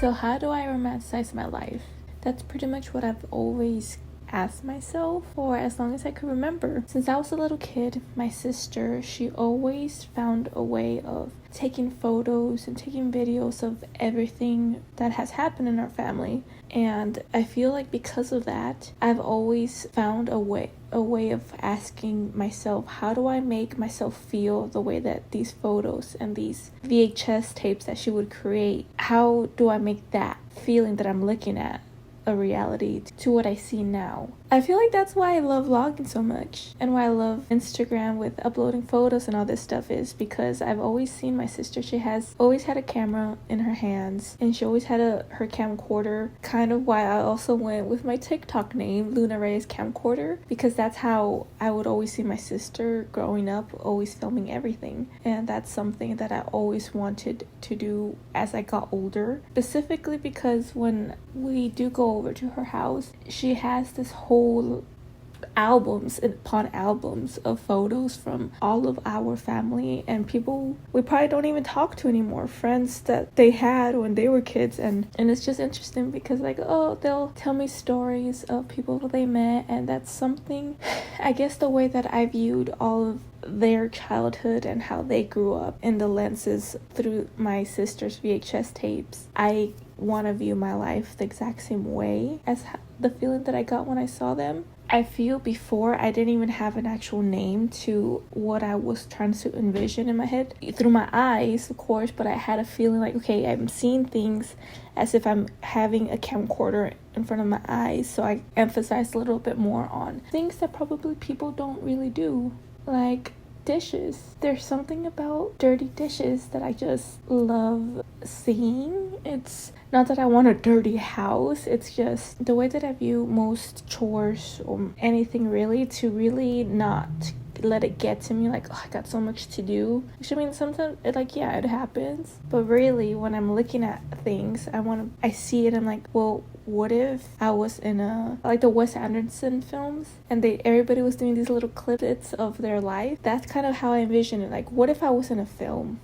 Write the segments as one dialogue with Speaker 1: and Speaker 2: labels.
Speaker 1: So how do I romanticize my life? That's pretty much what I've always asked myself for as long as I could remember. Since I was a little kid, my sister, she always found a way of taking photos and taking videos of everything that has happened in our family. And I feel like because of that, I've always found a way of asking myself, how do I make myself feel the way that these photos and these VHS tapes that she would create, how do I make that feeling that I'm looking at a reality to what I see now? I feel like that's why I love vlogging so much and why I love Instagram with uploading photos and all this stuff, is because I've always seen my sister. She has always had a camera in her hands and she always had her camcorder. Kind of why I also went with my TikTok name, Luna Reyes Camcorder, because that's how I would always see my sister growing up, always filming everything. And that's something that I always wanted to do as I got older, specifically because when we do go over to her house, she has this whole albums upon albums of photos from all of our family and people we probably don't even talk to anymore, friends that they had when they were kids. And it's just interesting because they'll tell me stories of people that they met, and that's something, I guess, the way that I viewed all of their childhood and how they grew up in the lenses through my sister's VHS tapes. I want to view my life the exact same way as the feeling that I got when I saw them. I feel before I didn't even have an actual name to what I was trying to envision in my head through my eyes, of course, but I had a feeling like, okay, I'm seeing things as if I'm having a camcorder in front of my eyes. So I emphasized a little bit more on things that probably people don't really do, like dishes. There's something about dirty dishes that I just love seeing. It's not that I want a dirty house, it's just the way that I view most chores or anything really, to really not let it get to me like, oh, I got so much to do. Which, I mean, sometimes it happens, but really when I'm looking at things, I see it, I'm like, well, what if I was in the Wes Anderson films and everybody was doing these little clips of their life? That's kind of how I envision it. Like, what if I was in a film?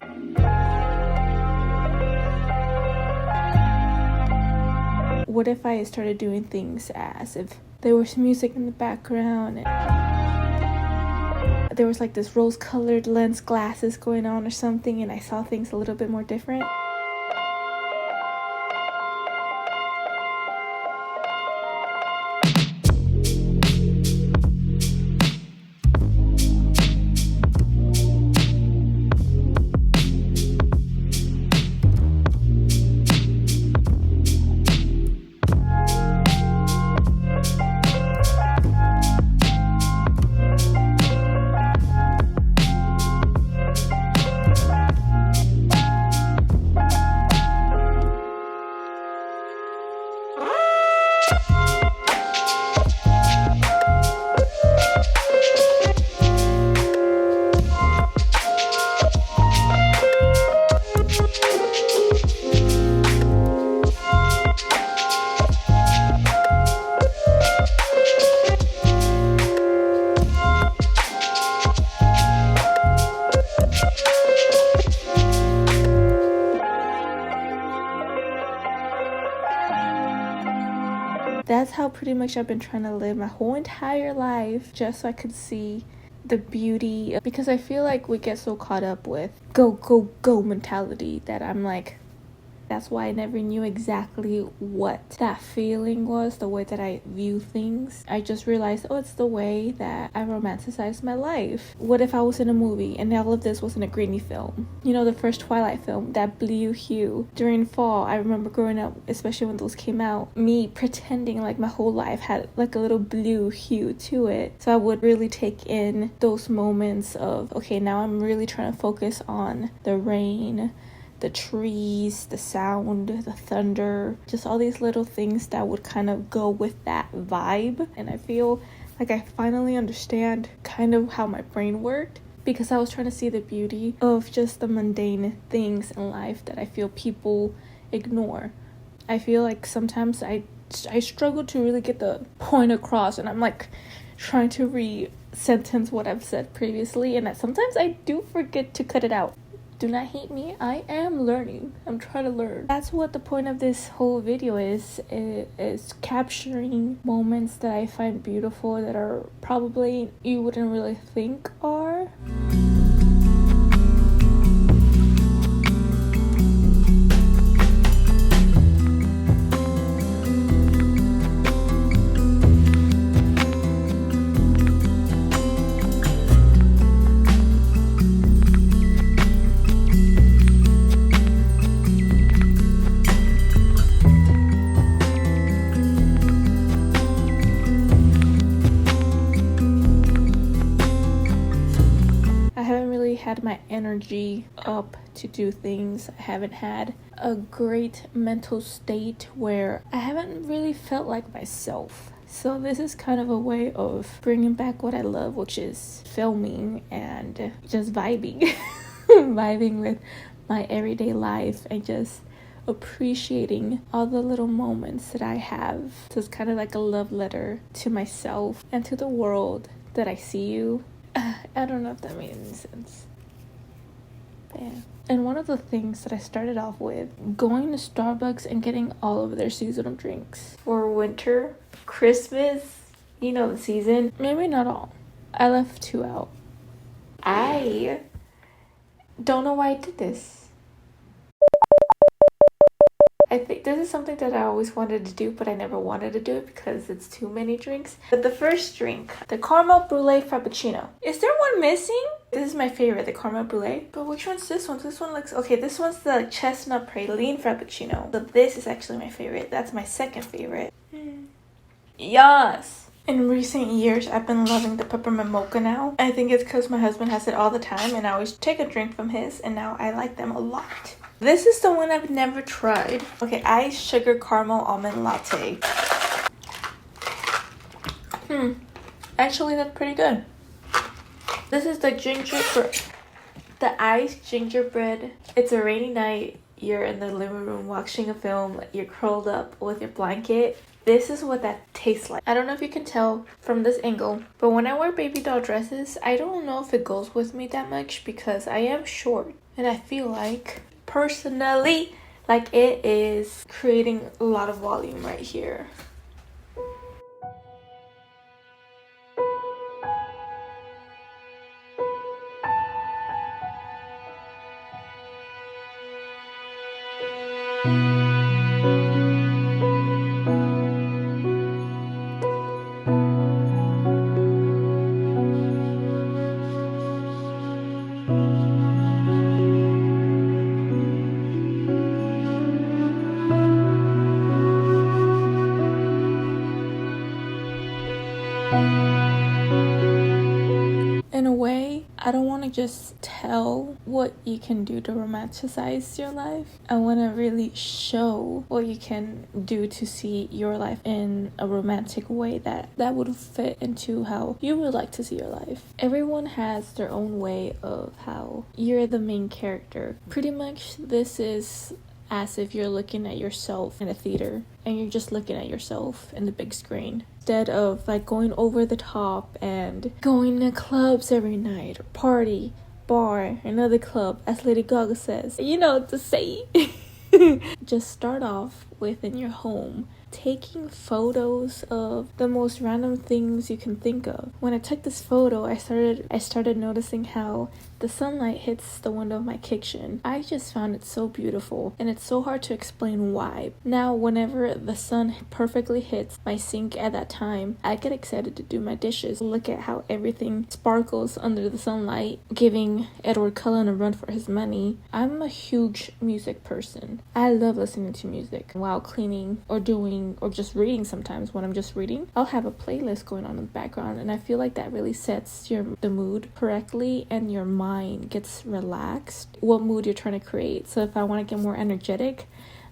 Speaker 1: What if I started doing things as if there was music in the background and there was like this rose-colored lens glasses going on or something, and I saw things a little bit more different? That's how pretty much I've been trying to live my whole entire life, just so I could see the beauty, because I feel like we get so caught up with go mentality that I'm like, that's why I never knew exactly what that feeling was, the way that I view things. I just realized, oh, it's the way that I romanticize my life. What if I was in a movie and all of this was in a grainy film? You know, the first Twilight film, that blue hue. During fall, I remember growing up, especially when those came out, me pretending like my whole life had like a little blue hue to it. So I would really take in those moments of, okay, now I'm really trying to focus on the rain, the trees, the sound, the thunder, just all these little things that would kind of go with that vibe. And I feel like I finally understand kind of how my brain worked, because I was trying to see the beauty of just the mundane things in life that I feel people ignore. I feel like sometimes I struggle to really get the point across, and I'm like trying to re-sentence what I've said previously, and that sometimes I do forget to cut it out. Do not hate me. I am learning. I'm trying to learn. That's what the point of this whole video is capturing moments that I find beautiful that are probably you wouldn't really think are. Had my energy up to do things. I haven't had a great mental state where I haven't really felt like myself. So this is kind of a way of bringing back what I love, which is filming and just vibing. Vibing with my everyday life and just appreciating all the little moments that I have. So it's kind of like a love letter to myself and to the world that I see you. I don't know if that made any sense. Yeah. And one of the things that I started off with, going to Starbucks and getting all of their seasonal drinks for winter, Christmas, you know, the season. Maybe not all. I left 2 out. I don't know why I did this. I think this is something that I always wanted to do, but I never wanted to do it because it's too many drinks. But the first drink, the caramel brulee frappuccino. Is there one missing? This is my favorite, the caramel brulee. But which one's this one? This one looks... Okay, this one's the chestnut praline frappuccino. So this is actually my favorite. That's my second favorite. Yes! In recent years, I've been loving the peppermint mocha now. I think it's because my husband has it all the time and I always take a drink from his and now I like them a lot. This is the one I've never tried. Okay, iced sugar caramel almond latte. Actually, that's pretty good. This is the the iced gingerbread. It's a rainy night. You're in the living room watching a film. You're curled up with your blanket. This is what that tastes like. I don't know if you can tell from this angle, but when I wear baby doll dresses, I don't know if it goes with me that much because I am short and I feel like... personally, like it is creating a lot of volume right here. In a way, I don't want to just tell what you can do to romanticize your life. I want to really show what you can do to see your life in a romantic way that would fit into how you would like to see your life. Everyone has their own way of how you're the main character. Pretty much this is as if you're looking at yourself in a theater and you're just looking at yourself in the big screen. Instead of like going over the top and going to clubs every night or party, bar, another club, as Lady Gaga says. You know what to say. Just start off within your home, taking photos of the most random things you can think of. When I took this photo, I started noticing how the sunlight hits the window of my kitchen. I just found it so beautiful, and it's so hard to explain why. Now, whenever the sun perfectly hits my sink at that time, I get excited to do my dishes. Look at how everything sparkles under the sunlight, giving Edward Cullen a run for his money. I'm a huge music person. I love listening to music while cleaning or doing or just reading. Sometimes when I'm just reading, I'll have a playlist going on in the background, and I feel like that really sets the mood correctly and your mind gets relaxed, what mood you're trying to create. So if I want to get more energetic,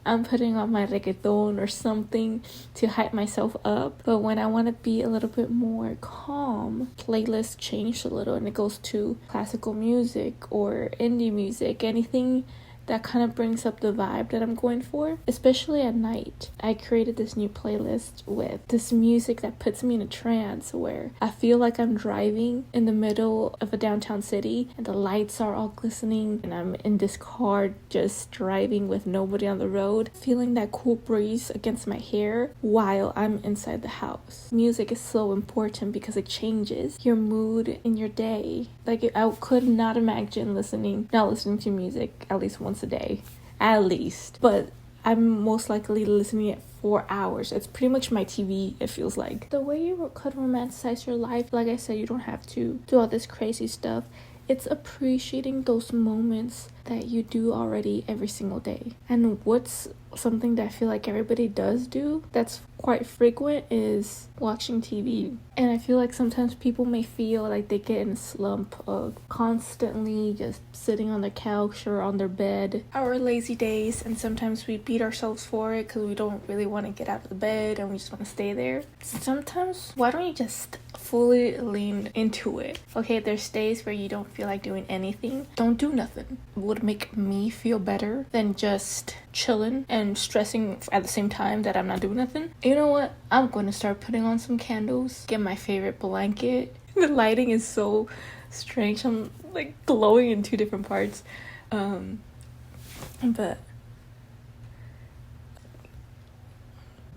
Speaker 1: I'm putting on my reggaeton or something to hype myself up. But when I want to be a little bit more calm, playlist changed a little and it goes to classical music or indie music, anything that kind of brings up the vibe that I'm going for, especially at night. I created this new playlist with this music that puts me in a trance where I feel like I'm driving in the middle of a downtown city and the lights are all glistening and I'm in this car just driving with nobody on the road, feeling that cool breeze against my hair while I'm inside the house. Music is so important because it changes your mood in your day. Like, I could not imagine not listening to music at least once a day, at least. But I'm most likely listening at 4 hours. It's pretty much my TV, it feels like. The way you could romanticize your life, like I said, you don't have to do all this crazy stuff. It's appreciating those moments that you do already every single day. And what's something that I feel like everybody does do that's quite frequent is watching TV. And I feel like sometimes people may feel like they get in a slump of constantly just sitting on the couch or on their bed, our lazy days, and sometimes we beat ourselves for it because we don't really want to get out of the bed and we just want to stay there. Sometimes, why don't you just fully lean into it? Okay, there's days where you don't feel like doing anything. Don't do nothing. It would make me feel better than just chilling and stressing at the same time that I'm not doing nothing. You know what? I'm going to start putting on some candles, get my favorite blanket. The lighting is so strange. I'm like glowing in 2 different parts. But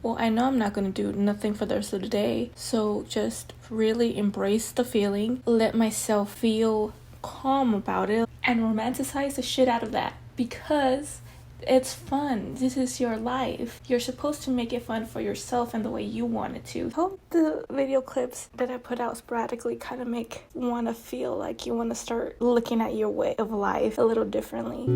Speaker 1: well, I know I'm not going to do nothing for the rest of the day. So just really embrace the feeling, let myself feel calm about it, and romanticize the shit out of that because it's fun. This is your life. You're supposed to make it fun for yourself and the way you want it to. Hope the video clips that I put out sporadically kind of make want to feel like you want to start looking at your way of life a little differently.